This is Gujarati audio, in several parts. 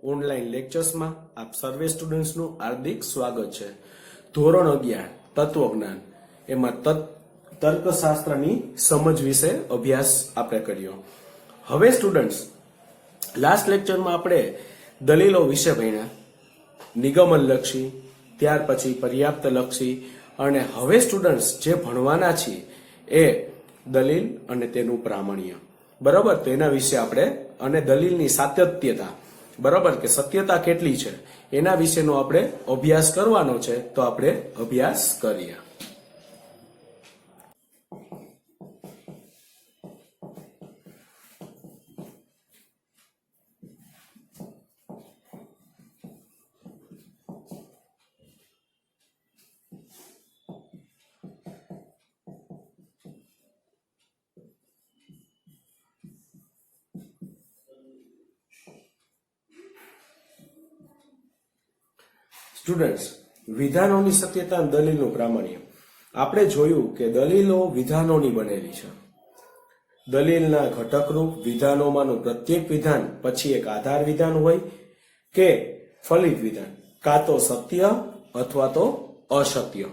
ઓનલાઈન લેક્ચર્સમાં આપ સર્વે સ્ટુડન્ટ્સનું હાર્દિક સ્વાગત છે। ધોરણ 11 તત્વજ્ઞાન એમાં તર્કશાસ્ત્રની સમજ વિશે અભ્યાસ આપણે કર્યો। હવે સ્ટુડન્ટ્સ લાસ્ટ લેક્ચરમાં આપણે દલીલો વિશે ભણ્યા, નિગમન લક્ષી, ત્યાર પછી પર્યાપ્ત લક્ષી, અને હવે સ્ટુડન્ટ્સ જે ભણવાના છે એ દલીલ અને તેનું પ્રામાણ્ય, બરાબર। તો એના વિશે આપણે અને દલીલની સાતત્યતા, બરાબર, કે સત્યતા કેટલી છે એના વિશેનો આપણે અભ્યાસ કરવાનો છે। તો આપણે અભ્યાસ કરીએ। સ્ટુડન્ટ્સ, વિધાનોની સત્યતા અને દલીલનું પ્રામાણ્ય। આપણે જોયું કે દલીલો વિધાનોની બનેલી છે। દલીલના ઘટકરૂપ વિધાનોમાંનું પ્રત્યેક વિધાન પછી એક આધાર વિધાન હોય કે ફલિત વિધાન, કાં તો સત્ય અથવા તો અસત્ય।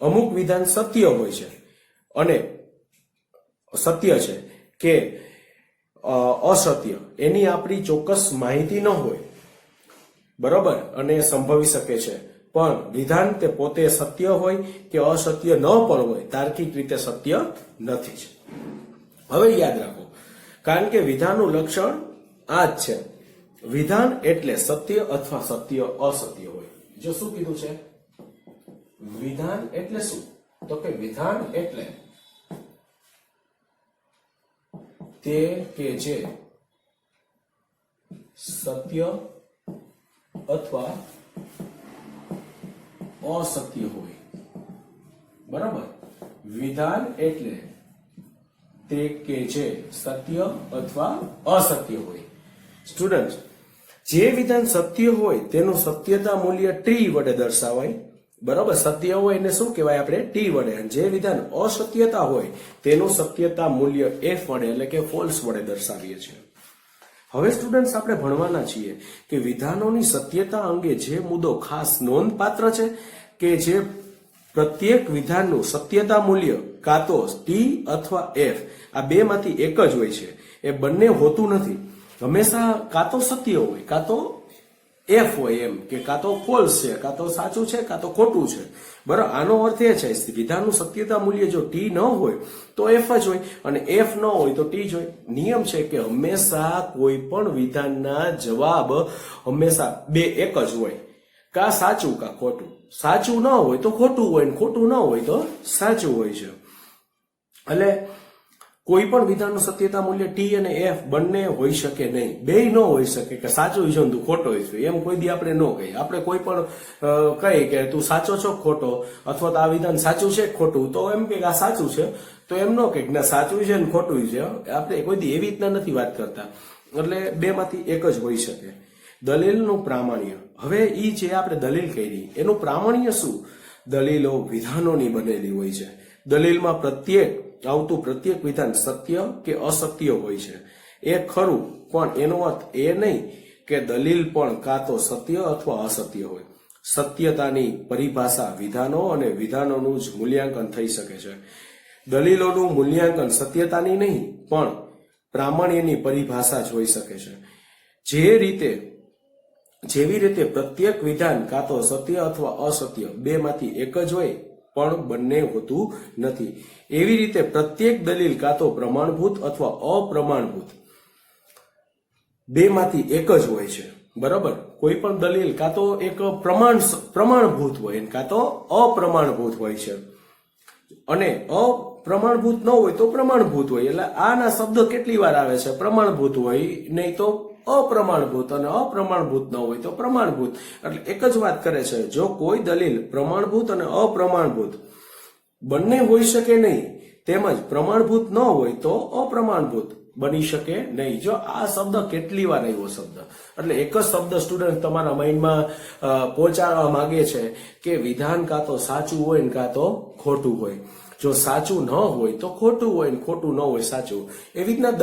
અમુક વિધાન સત્ય હોય છે અને સત્ય છે કે અસત્ય એની આપણી ચોક્કસ માહિતી ન હોય, બરોબર, અને સંભવી શકે છે, પણ વિધાન તે પોતે સત્ય હોય કે અસત્ય ન પણ હોય, તાર્કિક રીતે સત્ય નથી જ। હવે યાદ રાખો, કારણ કે વિધાનનું લક્ષણ આ જ છે, વિધાન એટલે સત્ય અથવા સત્ય અસત્ય હોય। જો શું કીધું છે, વિધાન એટલે શું, તો કે વિધાન એટલે તે કે જે સત્ય અથવા અસત્ય હોય, બરાબર। વિધાન એટલે તે કે જે સત્ય અથવા અસત્ય હોય। સ્ટુડન્ટ, જે વિધાન સત્ય હોય તેનું સત્યતા મૂલ્ય ટી વડે દર્શાવાય, બરાબર। સત્ય હોય એને શું કહેવાય આપણે, ટી વડે। અને જે વિધાન અસત્યતા હોય તેનું સત્યતા મૂલ્ય એફ વડે એટલે કે ફોલ્સ વડે દર્શાવીએ છીએ। હવે સ્ટુડન્ટ્સ આપણે ભણવાના છીએ કે વિધાનોની સત્યતા અંગે જે મુદ્દો ખાસ નોંધપાત્ર છે કે જે પ્રત્યેક વિધાનનું સત્યતા મૂલ્ય કાં તો ટી અથવા એફ આ બેમાંથી એક જ હોય છે, એ બંને હોતું નથી। હંમેશા કાં તો સત્ય હોય કાં તો એફ હોય, એમ કે કાં તો ફોલ્સ છે, કાં તો સાચું છે કાં તો ખોટું છે, બરાબર। આનો અર્થ એ છે વિધાનનું સત્યતા મૂલ્ય જો ટી ન હોય તો એફ જ હોય અને એફ ન હોય તો ટી જ હોય। નિયમ છે કે હંમેશા કોઈ પણ વિધાનના જવાબ હંમેશા બે એક જ હોય, કાં સાચું કાં ખોટું। સાચું ન હોય તો ખોટું હોય ને ખોટું ન હોય તો સાચું હોય છે। એટલે કોઈ પણ વિધાનનું સત્યતા મૂલ્ય ટી અને એફ બંને હોઈ શકે નહીં, બે ન હોઈ શકે કે સાચું છે તું ખોટો છે, એમ કોઈ દી આપણે ન કહીએ। આપણે કોઈ પણ કહીએ કે તું સાચો છો ખોટો, અથવા તો આ વિધાન સાચું છે ખોટું, તો એમ કે આ સાચું છે, તો એમ ન કે ના સાચું છે ને ખોટું છે, આપણે કોઈ દી એવી રીતના નથી વાત કરતા। એટલે બેમાંથી એક જ હોઈ શકે। દલીલનું પ્રામાણ્ય, હવે ઈ જે આપણે દલીલ કરી એનું પ્રામાણ્ય શું, દલીલો વિધાનોની બનેલી હોય છે। દલીલમાં આવતું પ્રત્યેક વિધાન સત્ય કે અસત્ય હોય છે, એ ખરું, પણ એનો અર્થ એ નહીં કે દલીલ પણ કાં તો સત્ય અથવા અસત્ય હોય। સત્યતાની પરિભાષા વિધાનો અને વિધાનોનું જ મૂલ્યાંકન થઈ શકે છે। દલીલોનું મૂલ્યાંકન સત્યતાની નહીં પણ પ્રામાણ્યની પરિભાષા જ હોઈ શકે છે। જેવી રીતે પ્રત્યેક વિધાન કાં તો સત્ય અથવા અસત્ય બેમાંથી એક જ હોય પણ બંને હોતું નથી, એવી રીતે પ્રત્યેક દલીલ કાં તો પ્રમાણભૂત અથવા અપ્રમાણભૂત બેમાંથી એક જ હોય છે, બરાબર। કોઈ પણ દલીલ કાં તો એક પ્રમાણભૂત હોય કાં તો અપ્રમાણભૂત હોય છે, અને અપ્રમાણભૂત ન હોય તો પ્રમાણભૂત હોય। એટલે આના શબ્દ કેટલી વાર આવે છે, પ્રમાણભૂત હોય નહીં તો અપ્રમાણભૂત, અને અપ્રમાણભૂત ન હોય તો પ્રમાણભૂત। એટલે એક જ વાત કરે છે, જો કોઈ દલીલ પ્રમાણભૂત અને અપ્રમાણભૂત બંને હોઈ શકે નહીં, તેમજ પ્રમાણભૂત ન હોય તો અપ્રમાણભૂત બની શકે નહીં। જો આ શબ્દ કેટલી વાર આવ્યો શબ્દ, એટલે એક જ શબ્દ સ્ટુડન્ટ તમારા માઇન્ડમાં પહોંચાડવા માંગે છે કે વિધાન કાં તો સાચું હોય ને કાં તો ખોટું હોય। જો સાચું ન હોય તો ખોટું હોય ને ખોટું ન હોય સાચું. એવી રીતના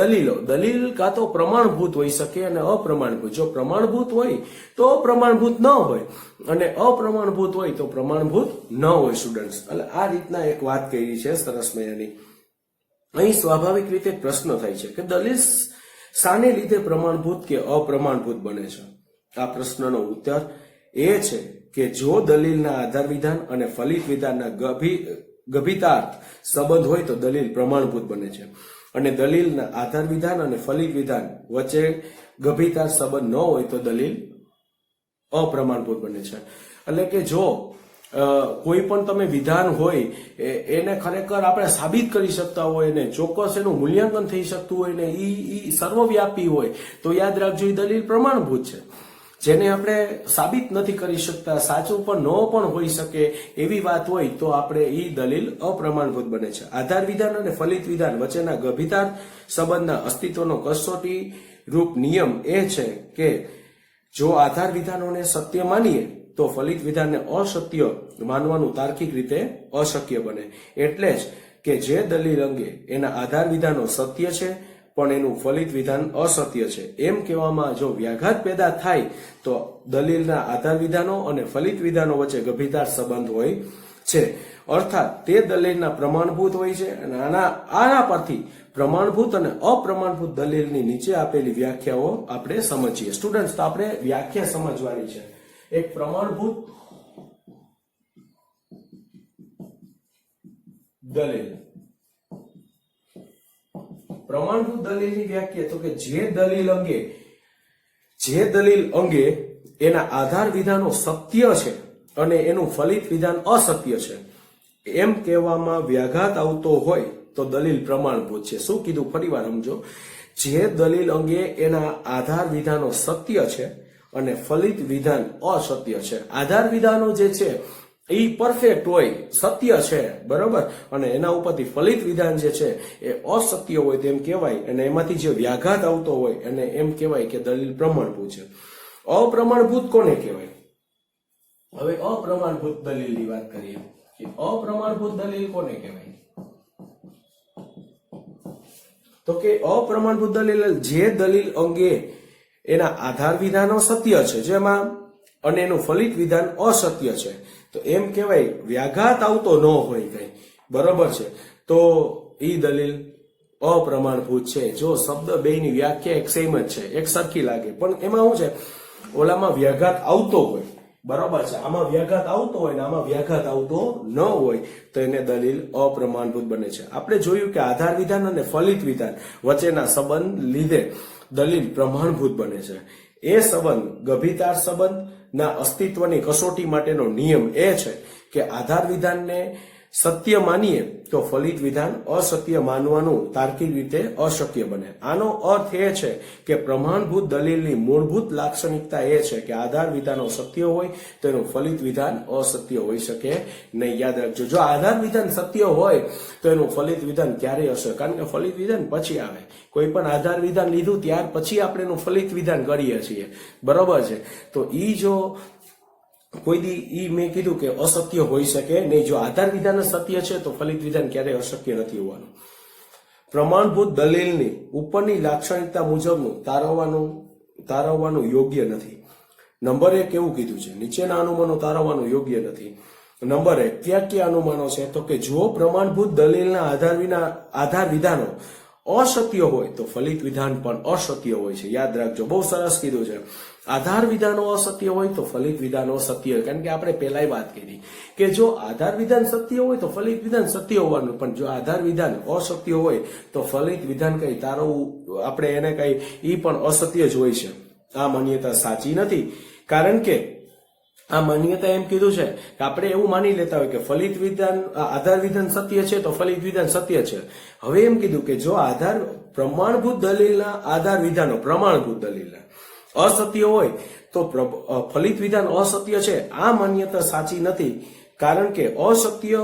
દલીલ કાં તો પ્રમાણભૂત હોઈ શકે અને અપ્રમાણભૂત. જો પ્રમાણભૂત હોય તો પ્રમાણભૂત ન હોય અને અપ્રમાણભૂત હોય તો પ્રમાણભૂત ન હોય સ્ટુડન્ટ્સ. એટલે આ રીતના એક વાત કરી છે સરસ મજાની. અહીં સ્વાભાવિક રીતે પ્રશ્ન થાય છે કે દલીલ શાને લીધે પ્રમાણભૂત કે અપ્રમાણભૂત બને છે. આ પ્રશ્નનો ઉત્તર એ છે કે જો દલીલના આધાર વિધાન અને ફલિત વિધાનના ગભીતાર્થ સંબંધ હોય તો દલીલ પ્રમાણભૂત બને છે, અને દલીલના આધાર વિધાન અને ફલિત વિધાન વચ્ચે ગભીતાર્થ સંબંધ ન હોય તો દલીલ અપ્રમાણભૂત બને છે. એટલે કે જો કોઈ પણ તમે વિધાન હોય એને ખરેખર આપણે સાબિત કરી શકતા હોય ને ચોક્કસ એનું મૂલ્યાંકન થઈ શકતું હોય ને ઈ સર્વવ્યાપી હોય તો યાદ રાખજો એ દલીલ પ્રમાણભૂત છે. જેને આપણે સાબિત નથી કરી શકતા, સાચું પણ ન પણ હોઈ શકે એવી વાત હોય તો આપણે ઈ દલીલ અપ્રમાણભૂત બને છે. આધાર વિધાન અને ફલિત વિધાન વચ્ચેના ગભીતાર્થ સંબંધના અસ્તિત્વનો કસોટી રૂપ નિયમ એ છે કે જો આધાર વિધાનોને સત્ય માનીએ તો ફલિત વિધાનને અસત્ય માનવાનું તાર્કિક રીતે અશક્ય બને. એટલે જ કે જે દલીલ અંગે એના આધાર વિધાનો સત્ય છે પણ એનું ફલિત વિધાન અસત્ય છે એમ કહેવામાં જો વ્યાઘાત પેદા થાય તો દલીલના આધાર વિધાનો અને ફલિત વિધાનો વચ્ચે ગભીતાર્થ સંબંધ હોય છે. અર્થાત તે દલીલના પ્રમાણભૂત હોય છે. અને આના પરથી પ્રમાણભૂત અને અપ્રમાણભૂત દલીલની નીચે આપેલી વ્યાખ્યાઓ આપણે સમજીએ. સ્ટુડન્ટ્સ, તો આપણે વ્યાખ્યા સમજવાની છે. એક પ્રમાણભૂત દલીલ. પ્રમાણભૂત દલીલની વ્યાખ્યા તો કે જે દલીલ અંગે એના આધાર વિધાનો સત્ય છે અને એનું ફલિત વિધાન અસત્ય છે એમ કહેવામાં વ્યાઘાત આવતો હોય તો દલીલ પ્રમાણભૂત છે. શું કીધું ફરીવાર સમજો. જે દલીલ અંગે એના આધાર વિધાનો સત્ય છે અને ફલિત વિધાન અસત્ય છે. આધાર વિધાનો જે છે એ પરફેક્ટ હોય, સત્ય છે, બરોબર, અને એના ઉપરથી ફલિત વિધાન જે છે એ અસત્ય હોય તેમ કહેવાય, અને એમાંથી જે વ્યાઘાત આવતો હોય અને એમ કહેવાય કે દલીલ પ્રમાણભૂત છે. અપ્રમાણભૂત કોને કહેવાય? હવે અપ્રમાણભૂત દલીલની વાત કરીએ કે અપ્રમાણભૂત દલીલ કોને કહેવાય? તો કે અપ્રમાણભૂત દલીલ જે દલીલ અંગે એના આધાર વિધાનો સત્ય છે જેમાં અને એનું ફલિત વિધાન અસત્ય છે તો એમ કહેવાય વ્યાઘાત આવતો ન હોય કઈ, બરોબર છે, તો ઈ દલીલ અપ્રમાણભૂત છે. જો શબ્દ બેયની વ્યાખ્યા એક સેમ જ છે, એક સરખી લાગે, પણ એમાં શું છે, ઓલામાં વ્યાઘાત આવતો હોય, બરોબર છે, આમાં વ્યાઘાત આવતો હોય ને આમાં વ્યાઘાત આવતો ન હોય તો એને દલીલ અપ્રમાણભૂત બને છે. આપણે જોયું કે આધાર વિધાન અને ફલિત વિધાન વચ્ચેના સંબંધ લીધે દલીલ પ્રમાણભૂત બને છે. એ સંબંધ ગભીતાર સંબંધના અસ્તિત્વની કસોટી માટેનો નિયમ એ છે કે આધાર વિધાનને સત્ય માનીએ તો ફલિત વિધાન અસત્ય માનવાનું તાર્કિક રીતે અશક્ય બને. આનો અર્થ એ છે કે પ્રમાણભૂત દલીલની મૂળભૂત લાક્ષણિકતા એ છે કે આધાર વિધાનો સત્ય હોય તો એનું ફલિત વિધાન અસત્ય હોઈ શકે નહીં. યાદ રાખજો, જો આધાર વિધાન સત્ય હોય તો એનું ફલિત વિધાન ક્યારેય હશે, કારણ કે ફલિત વિધાન પછી આવે. કોઈ પણ આધાર વિધાન લીધું ત્યાર પછી આપણે એનું ફલિત વિધાન કરીએ છીએ, બરોબર છે. તો ઈ જો કોઈ દી ઈ મેં કીધું કે અસત્ય હોઈ શકે નહીં. જો આધાર વિધાન સત્ય છે તો ફલિત વિધાન ક્યારેય અશક્ય નથી હોવાનું. પ્રમાણભૂત દલીલની ઉપરની લાક્ષણિકતા મુજબનું તારવવાનું યોગ્ય નથી. નંબર 1 એવું કીધું છે, નીચેના અનુમાનો તારવવાનું યોગ્ય નથી. નંબર 1, ક્યાં અનુમાનો છે? તો કે જો પ્રમાણભૂત દલીલના આધાર વિધાનો અસત્ય હોય તો ફલિત વિધાન પણ અસત્ય હોય છે. યાદ રાખજો, બહુ સરસ કીધું છે. આધાર વિધાનો અસત્ય હોય તો ફલિત વિધાનો સત્ય હોય, કારણ કે આપણે પહેલાય વાત કરી કે જો આધાર વિધાન સત્ય હોય તો ફલિત વિધાન સત્ય હોવાનું, પણ જો આધાર વિધાન અસત્ય હોય તો ફલિત વિધાન કઈ તારવવું આપણે એને કઈ ઈ પણ અસત્ય જ હોય છે. આ માન્યતા સાચી નથી, કારણ કે આ માન્યતા એમ કીધું છે કે આપણે એવું માની લેતા હોય કે ફલિત વિધાન આધાર વિધાન સત્ય છે તો ફલિત વિધાન સત્ય છે. હવે એમ કીધું કે જો પ્રમાણભૂત દલીલના આધાર વિધાનો પ્રમાણભૂત દલીલના અસત્ય હોય તો ફલિત વિધાન અસત્ય છે. આ માન્યતા સાચી નથી, કારણ કે અસત્ય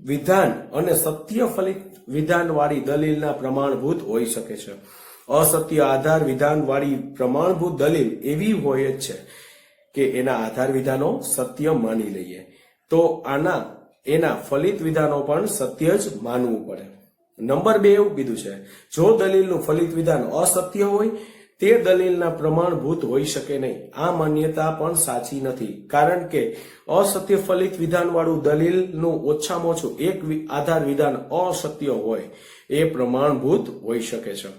વિધાન અને સત્ય ફલિત વિધાન વાળી દલીલના પ્રમાણભૂત હોઈ શકે છે. અસત્ય આધાર વિધાન વાળી પ્રમાણભૂત દલીલ એવી હોય જ છે કે એના આધાર વિધાનો સત્ય માની લઈએ. તો આના એના ફલિત વિધાનો પણ સત્ય જ માનવું પડે. નંબર 2 એવું કીધું છે, જો દલીલનું ફલિત વિધાન અસત્ય હોય તે દલીલના પ્રમાણભૂત હોઈ શકે નહીં. આ માન્યતા પણ સાચી નથી, કારણ કે અસત્ય ફલિત વિધાન વાળું દલીલનું ઓછામાં ઓછું એક આધાર વિધાન અસત્ય હોય એ પ્રમાણભૂત હોઈ શકે છે.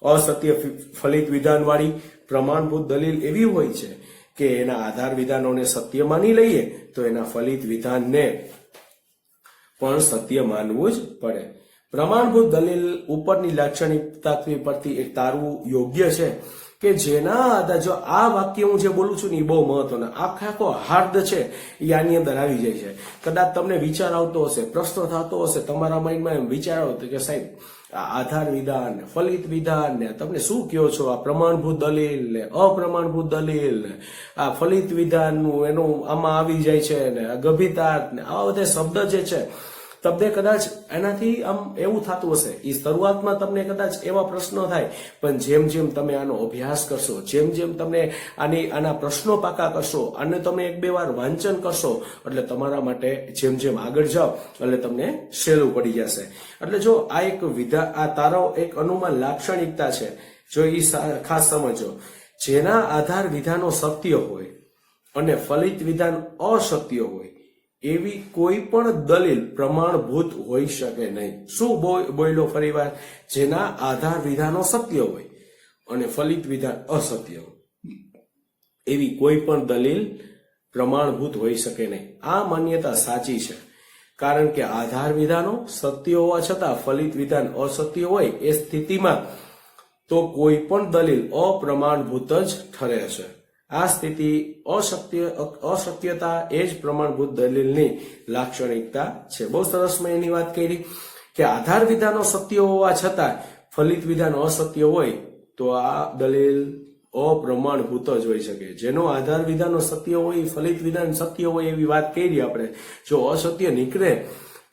અસત્ય ફલિત વિધાન વાળી પ્રમાણભૂત દલીલ એવી હોય છે કે એના આધાર વિધાનોને સત્ય માની લઈએ તો એના ફલિત વિધાનને પણ સત્ય માનવું જ પડે. પ્રમાણભૂત દલીલ ઉપરની લાક્ષણિકતા પરથી તારવું યોગ્ય છે કે જેના આધારે જો આ વાક્ય હું જે બોલું છું ને એ બહુ મહત્વના આખો હાર્દ છે એ આની અંદર આવી જાય છે. કદાચ તમને વિચાર આવતો હશે, પ્રશ્ન થતો હશે તમારા માઇન્ડમાં, એમ વિચાર આવતો કે સાહેબ આ આધાર વિધાન ને ફલિત વિધાન ને તમે શું કહો છો, આ પ્રમાણભૂત દલીલ ને અપ્રમાણભૂત દલીલ ને આ ફલિત વિધાનનું એનું આમાં આવી જાય છે ને આ ગભીરતા ને આવા બધા શબ્દ જે છે તમને કદાચ એનાથી આમ એવું થતું હશે. એ શરૂઆતમાં તમને કદાચ એવા પ્રશ્નો થાય, પણ જેમ જેમ તમે આનો અભ્યાસ કરશો, જેમ જેમ તમે આના પ્રશ્નો પાકા કરશો, અને તમે 1-2 વાર વાંચન કરશો એટલે તમારા માટે જેમ જેમ આગળ જાઓ એટલે તમને સહેલું પડી જશે. એટલે જો આ એક આ તારો એક અનુમાન લાક્ષણિકતા છે, જો એ ખાસ સમજો. જેના આધાર વિધાનો સત્ય હોય અને ફલિત વિધાન અસત્ય હોય એવી કોઈ પણ દલીલ પ્રમાણભૂત હોઈ શકે નહીં. શું બોલ્યો ફરીવાર? જેના આધાર વિધાનો સત્ય હોય અને ફલિત વિધાન અસત્ય હોય એવી કોઈ પણ દલીલ પ્રમાણભૂત હોઈ શકે નહીં. આ માન્યતા સાચી છે, કારણ કે આધાર વિધાનો સત્ય હોવા છતાં ફલિત વિધાન અસત્ય હોય એ સ્થિતિમાં તો કોઈ પણ દલીલ અપ્રમાણભૂત જ ઠરે છે. આ સ્થિતિ અશક્યતા એ જ પ્રમાણભૂત દલીલની લાક્ષણિકતા છે. બહુ સરસ મેં એની વાત કરી કે આધાર વિધાનો સત્ય હોવા છતાં ફલિત વિધાન અસત્ય હોય તો આ દલીલ અપ્રમાણભૂત જ હોઈ શકે. જેનો આધાર વિધાનો સત્ય હોય, ફલિત વિધાન સત્ય હોય એવી વાત કરી આપણે, જો અસત્ય નીકળે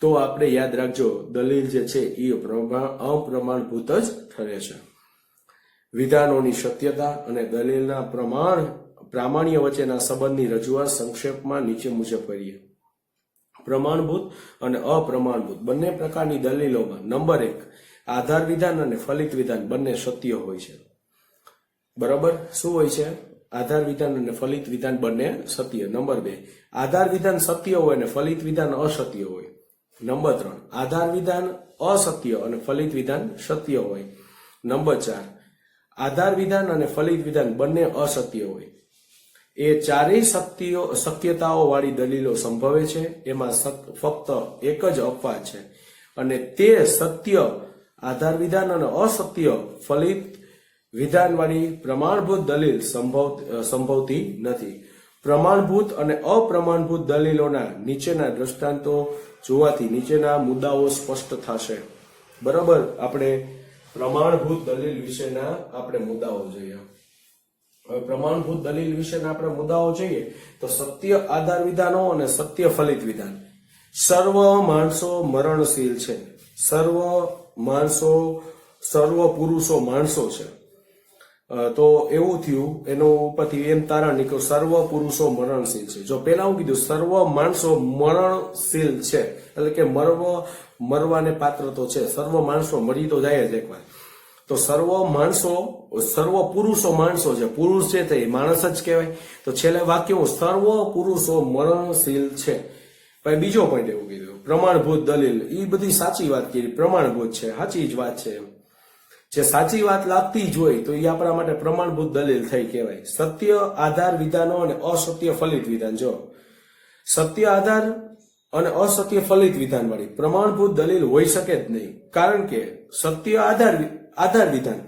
તો આપણે યાદ રાખજો દલીલ જે છે એ અપ્રમાણભૂત જ ઠરે છે. વિધાનોની સત્યતા અને દલીલના પ્રામાણ્ય વચ્ચેના સંબંધની રજૂઆત સંક્ષેપમાં નીચે મુજબ કરીએ. પ્રમાણભૂત અને અપ્રમાણભૂત બંને પ્રકારની દલીલોમાં નંબર 1, આધાર વિધાન અને ફલિત વિધાન બંને સત્ય હોય છે. બરાબર? શું હોય છે? આધાર વિધાન અને ફલિત વિધાન બંને સત્ય. નંબર 2, આધાર વિધાન સત્ય હોય અને ફલિત વિધાન અસત્ય હોય. નંબર 3, આધાર વિધાન અસત્ય અને ફલિત વિધાન સત્ય હોય. નંબર 4, આધાર વિધાન અને ફલિત વિધાન બંને અસત્ય હોય. એ ચારેય શક્યતાઓ વાળી દલીલો સંભવે છે. એમાં ફક્ત એક જ અપવાદ છે, અને તે સત્ય આધાર વિધાન અને અસત્ય ફલિત વિધાન વાળી પ્રમાણભૂત દલીલ સંભવતી નથી. પ્રમાણભૂત અને અપ્રમાણભૂત દલીલોના નીચેના દ્રષ્ટાંતો જોવાથી નીચેના મુદ્દાઓ સ્પષ્ટ થશે. બરાબર? આપણે પ્રમાણભૂત દલીલ વિશેના આપણે મુદ્દાઓ જોઈએ. હવે પ્રમાણભૂત દલીલ વિશેના આપણે મુદ્દાઓ જોઈએ તો સત્ય આધાર વિધાનો અને સત્ય ફલિત વિધાન. સર્વ માણસો મરણશીલ છે. સર્વ પુરુષો માણસો છે. તો એવું થયું, એનો ઉપરથી એમ તારણ નીકળ્યું સર્વ પુરુષો મરણશીલ છે. જો પેલા હું કીધું સર્વ માણસો મરણશીલ છે એટલે કે મરવાને પાત્ર તો છે. સર્વ માણસો મરી તો જાય જ એકવાર. તો સર્વ પુરુષો માણસો છે. પુરુષ છે તે માણસ જ કહેવાય. તો છેલ્લે વાક્ય હું સર્વ પુરુષો મરણશીલ છે. પછી બીજો પોઈન્ટ એવું કીધું પ્રમાણભૂત દલીલ. એ બધી સાચી વાત કરી, પ્રમાણભૂત છે, સાચી જ વાત છે. જે સાચી વાત લાગતી જ હોય તો એ આપણા માટે પ્રમાણભૂત દલીલ થઈ કહેવાય. સત્ય આધાર વિધાનો અને અસત્ય ફલિત વિધાન. જો સત્ય આધાર અને અસત્ય ફલિત વિધાન વાળી પ્રમાણભૂત દલીલ હોઈ શકે જ નહીં, કારણ કે સત્ય આધાર વિધાન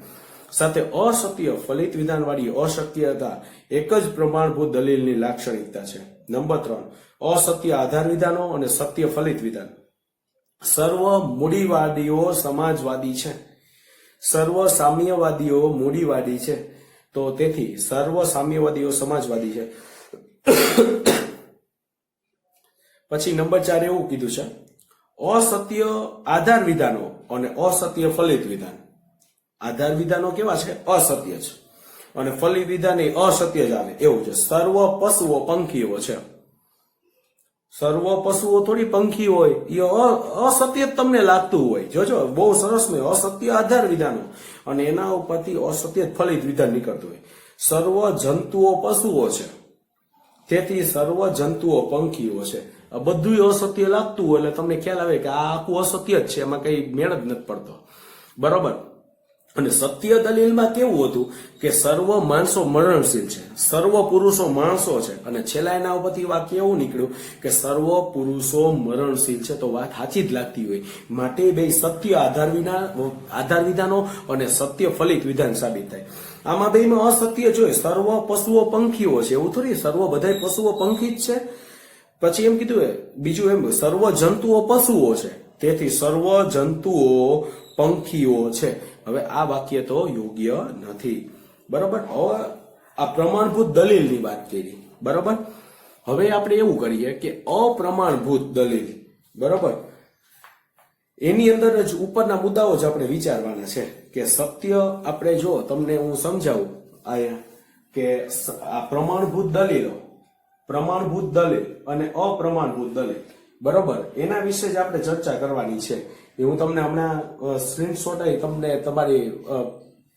સાથે અસત્ય ફલિત વિધાન વાળી અશક્યતા એક જ પ્રમાણભૂત દલીલની લાક્ષણિકતા છે. નંબર 3, અસત્ય આધાર વિધાનો અને સત્ય ફલિત વિધાન. સર્વ મૂડીવાદીઓ સમાજવાદી છે. સર્વ સામ્યવાદીઓ મૂડીવાદી છે. તો તેથી સર્વ સામ્યવાદીઓ સમાજવાદી છે. પછી નંબર 4 એવું કીધું છે અસત્ય આધાર વિધાનો અને અસત્ય ફલિત વિધાન. આધાર વિધાનો કેવા છે? અસત્ય છે, અને ફલિત વિધાન એ અસત્ય જ આવે એવું છે. સર્વ પશુઓ પંખીઓ છે. સર્વ પશુઓ થોડી પંખી હોય, એ અસત્ય જ તમને લાગતું હોય. જોજો બહુ સરસ મેં અસત્ય આધાર વિધાનો અને એના ઉપરથી અસત્ય ફલિત વિધાન નીકળતું હોય. સર્વ જંતુઓ પશુઓ છે, તેથી સર્વ જંતુઓ પંખીઓ છે. આ બધું અસત્ય લાગતું હોય એટલે તમને ખ્યાલ આવે કે આ આખું અસત્ય જ છે, એમાં કઈ મેળ જ નથી પડતો. બરોબર. અને સત્ય દલીલમાં કેવું હતું કે સર્વ માણસો મરણશીલ છે, સર્વ પુરુષો માણસો છે, અને છેલ્લા એના ઉપરથી વાક્ય એવું નીકળ્યું કે સર્વ પુરુષો મરણશીલ છે. તો વાત સાચી જ લાગતી હોય. માટે બે સત્ય આધાર વિધાનો અને સત્ય ફલિત વિધાન સાબિત થાય. આમાં બેમાં અસત્ય જોઈએ, સર્વ પશુઓ પંખીઓ છે, એવું થોડી સર્વ બધા પશુઓ પંખી જ છે. પછી એમ કીધું બીજું એમ સર્વ જંતુઓ પશુઓ છે, તેથી સર્વ જંતુઓ પંખીઓ છે. હવે આ વાક્ય તો યોગ્ય નથી. બરોબર. હવે આ પ્રમાણભૂત દલીલની વાત કરી. બરોબર. હવે આપણે એવું કરીએ કે અપ્રમાણભૂત દલીલ. બરોબર. એની અંદર જ ઉપરના મુદ્દાઓ જ આપણે વિચારવાના છે કે સત્ય આપણે જો તમને હું સમજાવું આયા કે આ પ્રમાણભૂત દલીલ અને અપ્રમાણભૂત દલીલ, બરોબર, એના વિશે જ આપણે ચર્ચા કરવાની છે. એ હું તમને હમણાં સ્ક્રીનશોટ તમને તમારી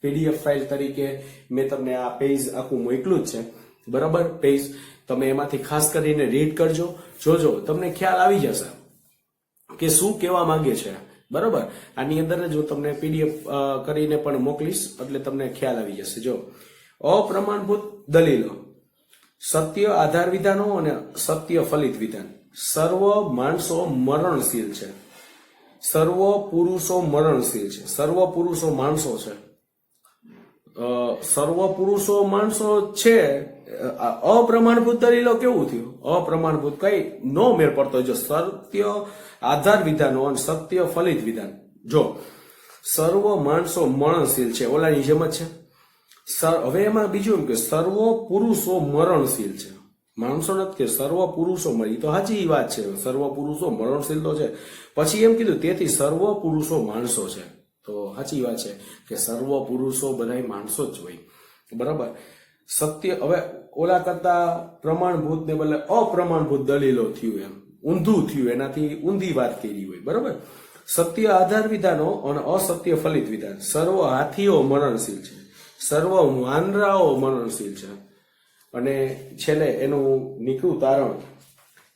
પીડીએફ ફાઇલ તરીકે મેં તમને આ પેજ આખું મોકલું જ છે. બરોબર. પેજ તમે એમાંથી ખાસ કરીને રીડ કરજો, જોજો, તમને ખ્યાલ આવી જશે કે શું કહેવા માંગે છે. બરોબર. આની અંદર જ હું તમને પીડીએફ કરીને પણ મોકલીશ એટલે તમને ખ્યાલ આવી જશે. જો અપ્રમાણભૂત દલીલો, સત્ય આધાર વિધાનો અને સત્ય ફલિત વિધાન. સર્વ માણસો મરણશીલ છે, સર્વ પુરુષો મરણશીલ છે, સર્વ પુરુષો માણસો છે, સર્વ પુરુષો માણસો છે. અપ્રમાણભૂત દલીલો કેવું થયું? અપ્રમાણભૂત કઈ નો મેળ પડતો. જો સત્ય આધાર વિધાનો અને સત્ય ફલિત વિધાન. જો સર્વ માણસો મરણશીલ છે, ઓલાની જેમ જ છે. હવે એમાં બીજું એમ કે સર્વ પુરુષો મરણશીલ છે. માણસો નથી કે સર્વ પુરુષો મરી, તો સાચી વાત છે, સર્વ પુરુષો મરણશીલ તો છે. પછી એમ કીધું તેથી સર્વ પુરુષો માણસો છે, તો સાચી વાત છે કે સર્વ પુરુષો બધા માણસો જ હોય. બરાબર. સત્ય હવે ઓલા કરતા પ્રમાણભૂત ને બદલે અપ્રમાણભૂત દલીલો થયું, એમ ઊંધું થયું, એનાથી ઊંધી વાત કરી હોય. બરાબર. સત્ય આધાર વિધાનો અને અસત્ય ફલિત વિધાન. સર્વ હાથીઓ મરણશીલ છે, સર્વ વાનરાઓ મરણશીલ છે, અને છેલ્લે એનું નીકળું તારણ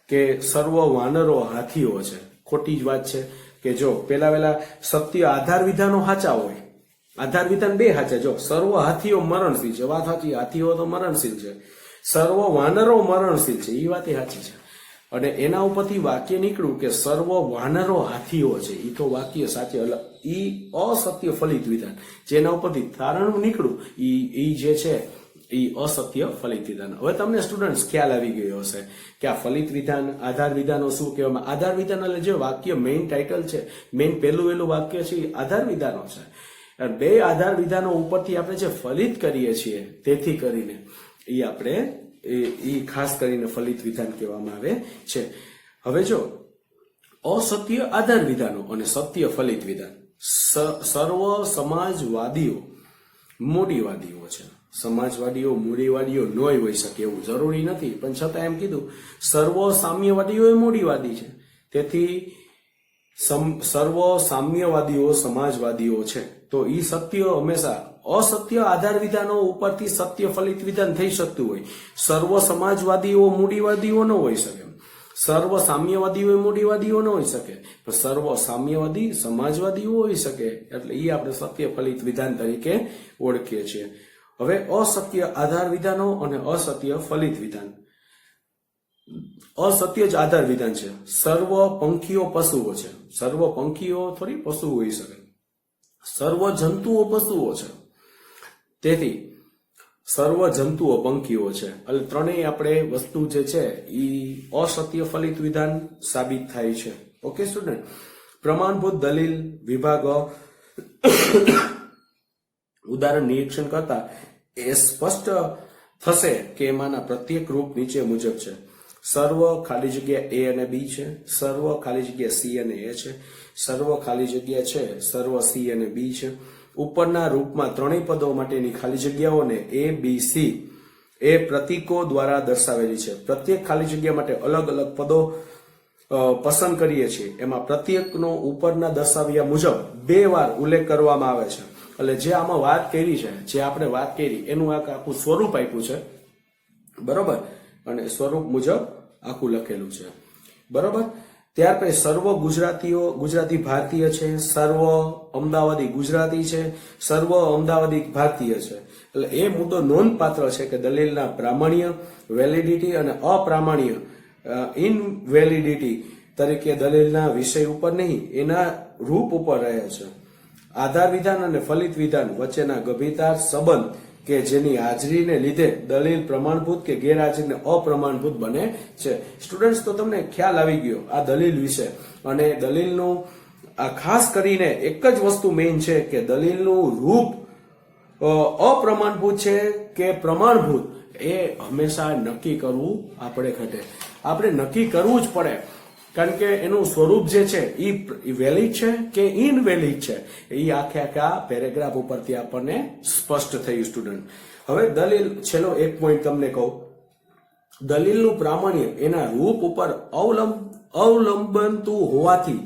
કે સર્વ વાનરો હાથીઓ છે. ખોટી જ વાત છે કે જો પેલા સત્ય આધાર વિધાનો સાચા હોય, આધાર વિધાન બે સાચા. જો સર્વ હાથીઓ મરણશીલ છે, વાત સાચી, હાથીઓ તો મરણશીલ છે. સર્વ વાનરો મરણશીલ છે, એ વાત સાચી છે. અને એના ઉપરથી વાક્ય નીકળ્યું કે સર્વ વાનરો હાથીઓ છે, એ તો વાક્ય સાચે, એટલે ઈ અસત્ય ફલિત વિધાન. જેના ઉપરથી તારણ નીકળ્યું ઈ જે છે એ અસત્ય ફલિત વિધાન. હવે તમને સ્ટુડન્ટ્સ ખ્યાલ આવી ગયો હશે કે આ ફલિત વિધાન, આધાર વિધાનો શું કહેવામાં. આધાર વિધાન એટલે જે વાક્ય મેઇન ટાઇટલ છે, મેઇન પહેલું વાક્ય છે એ આધાર વિધાનો છે. બે આધાર વિધાનો ઉપરથી આપણે જે ફલિત કરીએ છીએ, તેથી કરીને એ આપણે એ ખાસ કરીને ફલિત વિધાન કહેવામાં આવે છે. હવે જો અસત્ય આધાર વિધાનો અને સત્ય ફલિત વિધાન. સર્વ સમાજવાદીઓ મૂડીવાદીઓ છે. સમાજવાદીઓ મૂડીવાદીઓ નોય હોઈ શકે એવું જરૂરી નથી, પણ છતાં એમ કીધું સર્વ સામ્યવાદીઓ એ મૂડીવાદી છે, તેથી સર્વ સામ્યવાદીઓ સમાજવાદીઓ છે. તો ઈ સત્ય હંમેશા અસત્ય આધાર વિધાનો ઉપરથી સત્ય ફલિત વિધાન થઈ શકતું હોય. સર્વ સમાજવાદીઓ મૂડીવાદીઓ ન હોઈ શકે, સર્વ સામ્યવાદીઓ મૂડીવાદીઓ ન હોઈ શકે, પણ સર્વ સામ્યવાદી સમાજવાદીઓ હોઈ શકે. એટલે એ આપણે સત્ય ફલિત વિધાન તરીકે ઓળખીએ છીએ. હવે અસત્ય આધાર વિધાનો અને અસત્ય ફલિત વિધાન. અસત્ય જ આધાર વિધાન છે. સર્વ પંખીઓ પશુઓ છે, સર્વ પંખીઓ થોડી પશુ હોઈ શકે. સર્વ જંતુઓ પશુઓ છે, તેથી સર્વ જંતુઓ પંખીઓ છે. એટલે ત્રણેય આપણે વસ્તુ જે છે એ અસત્ય ફલિત વિધાન સાબિત થાય છે. Okay student. પ્રમાણભૂત દલીલ વિભાગ ઉદાહરણ નિરીક્ષણ કરતા એ સ્પષ્ટ થશે કે એમાંના પ્રત્યેક રૂપ નીચે મુજબ છે. સર્વ ખાલી જગ્યા એ અને બી છે, સર્વ ખાલી જગ્યા સી અને એ છે, સર્વ ખાલી જગ્યા છે સર્વ સી અને બી છે. ઉપરના રૂપમાં ત્રણેય પદો માટેની ખાલી જગ્યાઓને એ બી સી એ પ્રતીકો દ્વારા દર્શાવેલી છે. પ્રત્યેક ખાલી જગ્યા માટે અલગ અલગ પદો પસંદ કરીએ છીએ. એમાં પ્રત્યેકનો ઉપરના દર્શાવ્યા મુજબ 2 વાર ઉલ્લેખ કરવામાં આવે છે. એટલે જે આમાં વાત કરી છે, જે આપણે વાત કરી એનું આખું સ્વરૂપ આપ્યું છે, બરોબર, અને સ્વરૂપ મુજબ આખું લખેલું છે, બરોબર. ત્યાર પછી સર્વ ગુજરાતી ભારતીય છે, સર્વ અમદાવાદી ગુજરાતી છે, સર્વ અમદાવાદી ભારતીય છે. એટલે એ મુદ્દો નોંધપાત્ર છે કે દલીલના પ્રામાણ્ય, વેલિડિટી અને અપ્રામાણ્ય ઇનવેલિડિટી તરીકે દલીલના વિષય ઉપર નહીં, એના રૂપ ઉપર રહે છે. આધાર વિધાન અને ફલિત વિધાન વચ્ચેના ગભીરતાર સંબંધ કે જેની હાજરીને લીધે દલીલ પ્રમાણભૂત કે ગેરહાજરીને અપ્રમાણભૂત બને છે. સ્ટુડન્ટ્સ, તો તમને ખ્યાલ આવી ગયો આ દલીલ વિશે. અને દલીલનું આ ખાસ કરીને એક જ વસ્તુ મેઇન છે કે દલીલનું રૂપ અપ્રમાણભૂત છે કે પ્રમાણભૂત, એ હંમેશા નક્કી કરવું આપણે ઘટે. આપણે નક્કી કરવું જ પડે, કારણ કે એનું સ્વરૂપ જે છે એ વેલિડ છે કે ઇનવેલિડ છે, એ આખા પેરેગ્રાફ ઉપરથી આપણને સ્પષ્ટ થયું. સ્ટુડન્ટ, હવે દલીલ, છેલ્લો એક પોઈન્ટ તમને કહું. દલીલનું પ્રામાણ્ય એના રૂપ ઉપર અવલંબનતું હોવાથી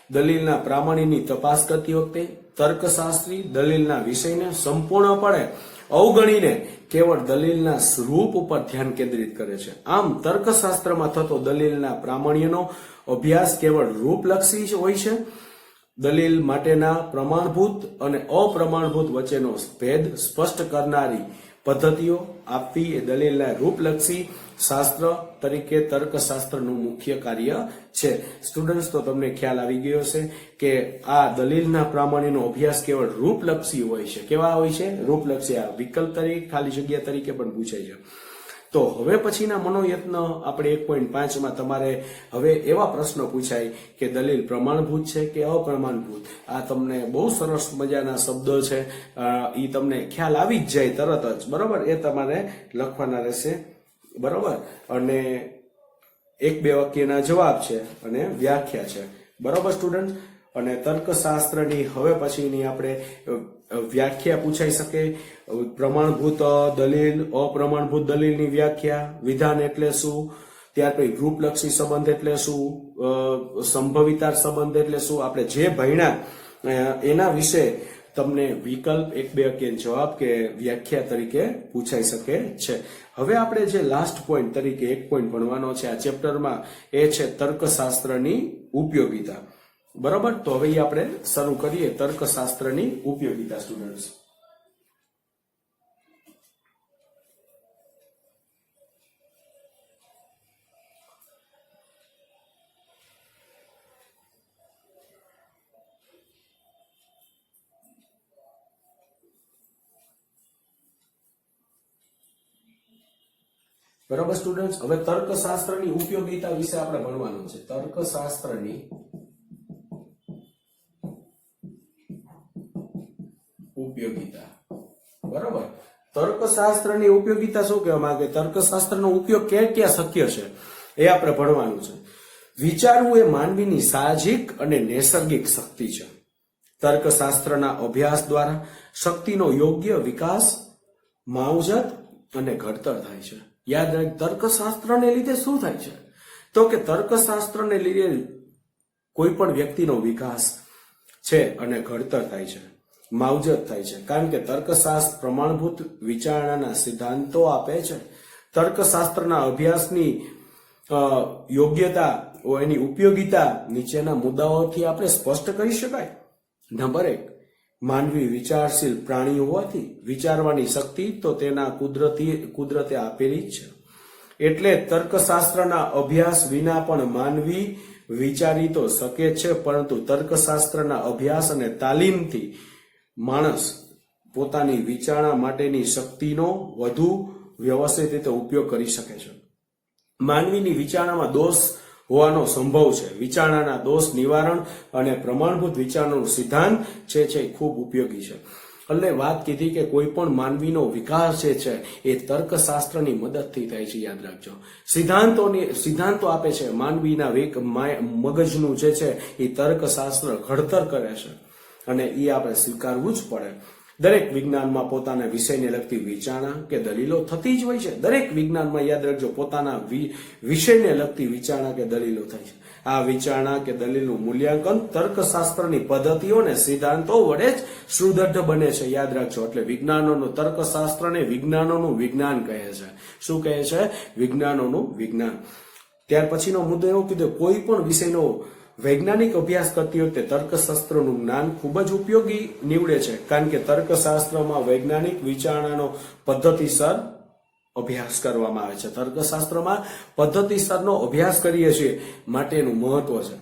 દલીલના પ્રામાણ્યની તપાસ કરતી વખતે તર્કશાસ્ત્રી દલીલના વિષયને સંપૂર્ણપણે અવગણીને કેવળ દલીલના રૂપ ઉપર ધ્યાન કેન્દ્રિત કરે છે. આમ તર્કશાસ્ત્રમાં થતો દલીલના પ્રામાણ્યનો અભ્યાસ કેવળ રૂપલક્ષી હોય છે. દલીલ માટેના પ્રમાણભૂત અને અપ્રમાણભૂત વચ્ચેનો ભેદ સ્પષ્ટ કરનારી પદ્ધતિઓ આપવી એ દલીલના રૂપલક્ષી શાસ્ત્ર તરીકે તર્કશાસ્ત્રનું મુખ્ય કાર્ય છે. સ્ટુડન્ટ્સ, તો તમને ખ્યાલ આવી ગયો છે કે આ દલીલના પ્રામાણ્યનો અભ્યાસ કેવળ રૂપલક્ષી હોય છે. કેવા હોય છે? રૂપલક્ષી. આ વિકલ્પ તરીકે, ખાલી જગ્યા તરીકે પણ પૂછાય છે. તો હવે પછીના મનોયત્ન આપણે 1.5 તમારે હવે એવા પ્રશ્નો પૂછાય કે દલીલ પ્રમાણભૂત છે કે અપ્રમાણભૂત. આ તમને બહુ સરસ મજાના શબ્દો છે, એ તમને ખ્યાલ આવી જ જાય તરત જ, બરોબર. એ તમારે લખવાના રહેશે, બરોબર. અને 1-2 વાક્યના જવાબ છે અને વ્યાખ્યા છે, બરોબર સ્ટુડન્ટ. અને તર્કશાસ્ત્રની હવે પછીની આપણે વ્યાખ્યા પૂછાઈ શકે. પ્રમાણભૂત દલીલ, અપ્રમાણભૂત દલીલની વ્યાખ્યા, વિધાન એટલે શું, ત્યાર પછી રૂપલક્ષી સંબંધ એટલે શું, સંભવિતાર સંબંધ એટલે શું, આપણે જે ભણ્યા એના વિશે તમને વિકલ્પ 1-2 વાક્યનો જવાબ કે વ્યાખ્યા તરીકે પૂછાઈ શકે છે. હવે આપણે જે લાસ્ટ પોઈન્ટ તરીકે 1 પોઈન્ટ ભણવાનો છે આ ચેપ્ટરમાં, એ છે તર્કશાસ્ત્રની ઉપયોગિતા, બરોબર. તો હવે આપણે શરૂ કરીએ તર્કશાસ્ત્રની ઉપયોગિતા. સ્ટુડન્ટ્સ, બરોબર સ્ટુડન્ટ્સ. હવે તર્કશાસ્ત્રની ઉપયોગિતા વિશે આપણે ભણવાનું છે. તર્કશાસ્ત્રની ઉપયોગિતા, બરોબર. તર્કશાસ્ત્રની ઉપયોગિતા શું કહેવા માંગે? તર્કશાસ્ત્રનો ઉપયોગ ક્યાં શક્ય છે એ આપણે ભણવાનું છે. વિચારવું એ માનવીની સાહજિક અને નૈસર્ગિક શક્તિ છે. તર્કશાસ્ત્રના અભ્યાસ દ્વારા શક્તિનો યોગ્ય વિકાસ, માવજત અને ઘડતર થાય છે. યાદ રાખ, તર્કશાસ્ત્રને લીધે શું થાય છે? તો કે તર્કશાસ્ત્રને લીધે કોઈ પણ વ્યક્તિનો વિકાસ છે અને ઘડતર થાય છે, માવજત થાય છે. કારણ કે તર્કશાસ્ત્ર પ્રમાણભૂત વિચારણાના સિદ્ધાંતો આપે છે. તર્કશાસ્ત્રના અભ્યાસની યોગ્યતા, એની ઉપયોગિતા નીચેના મુદ્દાઓથી આપણે સ્પષ્ટ કરી શકાય. નંબર 1, માનવી વિચારશીલ પ્રાણી હોવાથી વિચારવાની શક્તિ તો તેના કુદરતે આપેલી જ છે. એટલે તર્કશાસ્ત્રના અભ્યાસ વિના પણ માનવી વિચારી તો શકે છે, પરંતુ તર્કશાસ્ત્રના અભ્યાસ અને તાલીમથી માણસ પોતાની વિચારણા માટેની શક્તિનો વધુ વ્યવસ્થિત રીતે ઉપયોગ કરી શકે છે. માનવીની વિચારણામાં દોષ હોવાનો સંભવ છે. વિચારણાના દોષ નિવારણ અને પ્રમાણભૂત વિચારણાનો સિદ્ધાંત છે ખૂબ ઉપયોગી છે. એટલે વાત કીધી કે કોઈ પણ માનવીનો વિકાસ જે છે એ તર્કશાસ્ત્રની મદદથી થાય છે. યાદ રાખજો, સિદ્ધાંતો આપે છે. માનવીના મગજનું જે છે એ તર્કશાસ્ત્ર ઘડતર કરે છે અને એ આપણે સ્વીકારવું જ પડે. દરેક વિજ્ઞાનમાં પોતાના વિષયને લગતી વિચારણા કે દલીલો થતી જ હોય છે. દરેક વિજ્ઞાનમાં યાદ રાખજો પોતાના વિષયને લગતી વિચારણા કે દલીલો થાય છે. આ વિચારણા કે દલીલનું મૂલ્યાંકન તર્કશાસ્ત્રની પદ્ધતિઓ અને સિદ્ધાંતો વડે જ સુદૃઢ બને છે. યાદ રાખજો. એટલે વિજ્ઞાનોનું તર્કશાસ્ત્રને વિજ્ઞાનોનું વિજ્ઞાન કહે છે. શું કહે છે? વિજ્ઞાનોનું વિજ્ઞાન. ત્યાર પછીનો મુદ્દો એવો કીધો, કોઈ પણ વિષયનો વૈજ્ઞાનિક અભ્યાસ કરતી વખતે તર્કશાસ્ત્રનું જ્ઞાન ખૂબ જ ઉપયોગી નીવડે છે, કારણ કે તર્કશાસ્ત્રમાં વૈજ્ઞાનિક વિચારણાનો પદ્ધતિસર અભ્યાસ કરવામાં આવે છે. તર્કશાસ્ત્રમાં પદ્ધતિસરનો અભ્યાસ કરીએ છીએ માટેનું મહત્વ છે.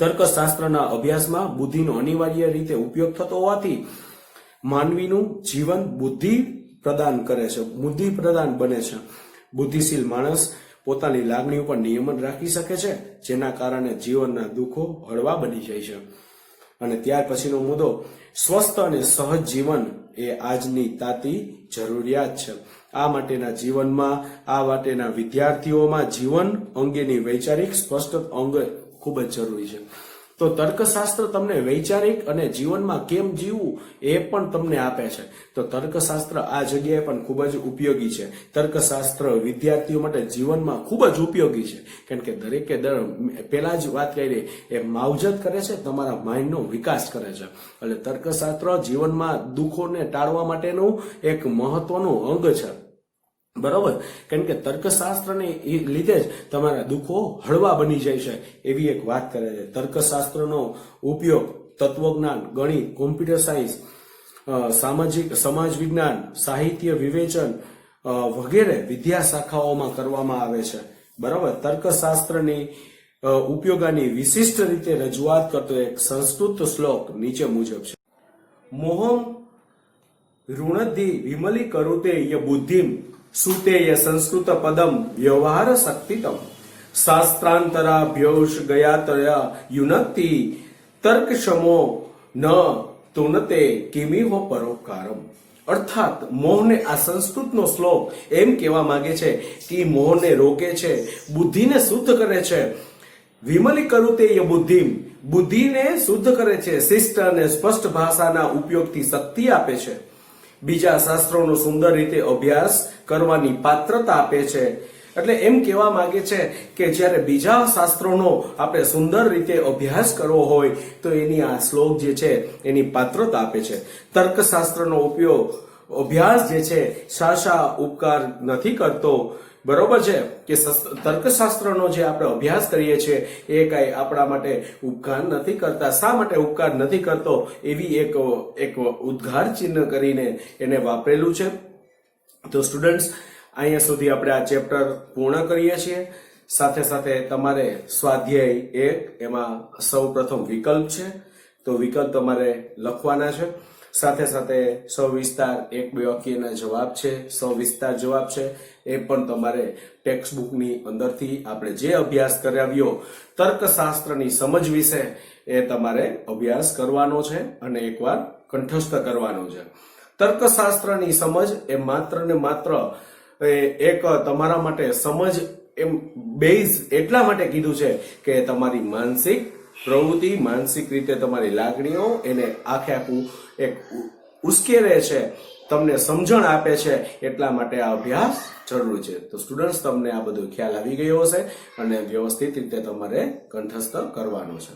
તર્કશાસ્ત્રના અભ્યાસમાં બુદ્ધિનો અનિવાર્ય રીતે ઉપયોગ થતો હોવાથી માનવીનું જીવન બુદ્ધિ પ્રદાન કરે છે, બુદ્ધિ પ્રદાન બને છે. બુદ્ધિશીલ માણસ પોતાની લાગણીઓ પર નિયમન રાખી શકે છે, જેના કારણે જીવનના દુઃખો હળવા બની જાય છે. અને ત્યાર પછીનો મુદ્દો, સ્વસ્થ અને સહજ જીવન એ આજની તાતી જરૂરિયાત છે. આ માટેના વિદ્યાર્થીઓમાં જીવન અંગેની વૈચારિક સ્પષ્ટ અંગ ખૂબ જ જરૂરી છે. તો તર્કશાસ્ત્ર તમને વૈચારિક અને જીવનમાં કેમ જીવવું એ પણ તમને આપે છે. તો તર્કશાસ્ત્ર આ જગ્યાએ પણ ખૂબ જ ઉપયોગી છે. તર્કશાસ્ત્ર વિદ્યાર્થીઓ માટે જીવનમાં ખૂબ જ ઉપયોગી છે, કારણ કે દરેકે પેલા જ વાત કરી એ માવજત કરે છે, તમારા માઇન્ડનો વિકાસ કરે છે. એટલે તર્કશાસ્ત્ર જીવનમાં દુઃખોને ટાળવા માટેનું એક મહત્વનું અંગ છે. બરોબર, કારણ કે તર્કશાસ્ત્રને લીધે જ તમારા દુઃખો હળવા બની જાય છે, એવી એક વાત કરે છે. તર્કશાસ્ત્રનો ઉપયોગ તત્વજ્ઞાન, ગણિત, કોમ્પ્યુટર સાયન્સ, સમાજ વિજ્ઞાન, સાહિત્ય વિવેચન વગેરે વિદ્યા શાખાઓમાં કરવામાં આવે છે. બરાબર, તર્કશાસ્ત્રની ઉપયોગની વિશિષ્ટ રીતે રજૂઆત કરતો એક સંસ્કૃત શ્લોક નીચે મુજબ છે. મોહમ ઋણધિ વિમલી કરુતે ય બુદ્ધિમ સુતેય સંસ્કૃત પદમ વ્યવહાર શક્તિતમ શાસ્ત્રાંતરાભ્યોષ ગયાતયા યુનક્તિ તર્કશમો ન તુનતે કિમિહો પરોપકારમ. અર્થાત મોહને, આ સંસ્કૃતનો શ્લોક એમ કહેવા માંગે છે કે મોહને રોકે છે, બુદ્ધિને શુદ્ધ કરે છે. વિમલી કરુતે ય બુદ્ધિમ, બુદ્ધિને શુદ્ધ કરે છે, શિષ્ટ અને સ્પષ્ટ ભાષાના ઉપયોગથી શક્તિ આપે છે. બીજા શાસ્ત્રોનો સુંદર રીતે અભ્યાસ કરવાની પાત્રતા આપે છે. એટલે એમ કહેવા માંગે છે કે જ્યારે બીજા શાસ્ત્રોનો આપણે સુંદર રીતે અભ્યાસ કરવો હોય તો એની આ શ્લોક જે છે એની પાત્રતા આપે છે. તર્કશાસ્ત્રનો અભ્યાસ જે છે શાશા ઉપકાર નથી કરતો. બરોબર છે કે તર્કશાસ્ત્રનો જે આપણે અભ્યાસ કરીએ છીએ એ કઈ આપણા માટે ઉપકાર નથી કરતા. શા માટે ઉપકાર નથી કરતો? એવી એક ઉદ્ગાર ચિહ્ન કરીને એને વાપરેલું છે. તો સ્ટુડન્ટ્સ, અહીંયા સુધી આપણે આ ચેપ્ટર પૂર્ણ કરીએ છીએ. સાથે સાથે તમારે સ્વાધ્યાય 1 એમાં સૌ પ્રથમ વિકલ્પ છે, તો વિકલ્પ તમારે લખવાના છે. સાથે સાથે સવિસ્તાર 1-2 વાક્યના જવાબ છે, સવિસ્તાર જવાબ છે, એ પણ તમારે ટેક્સ્ટ બુકની અંદરથી આપણે જે અભ્યાસ કરાવ્યો તર્કશાસ્ત્રની સમજ વિશે એ તમારે અભ્યાસ કરવાનો છે અને એકવાર કંઠસ્થ કરવાનો છે. તર્કશાસ્ત્રની સમજ એ માત્ર ને માત્ર એક તમારા માટે સમજ એમ બેઝ એટલા માટે કીધું છે કે તમારી માનસિક પ્રવૃત્તિ, માનસિક રીતે તમારી લાગણીઓ એને આખું એક ઉશ્કેરે છે, તમને સમજણ આપે છે, એટલા માટે આ અભ્યાસ જરૂરી છે. તો સ્ટુડન્ટ્સ, તમને આ બધો ખ્યાલ આવી ગયો હશે અને વ્યવસ્થિત રીતે તમારે કંઠસ્થ કરવાનો છે.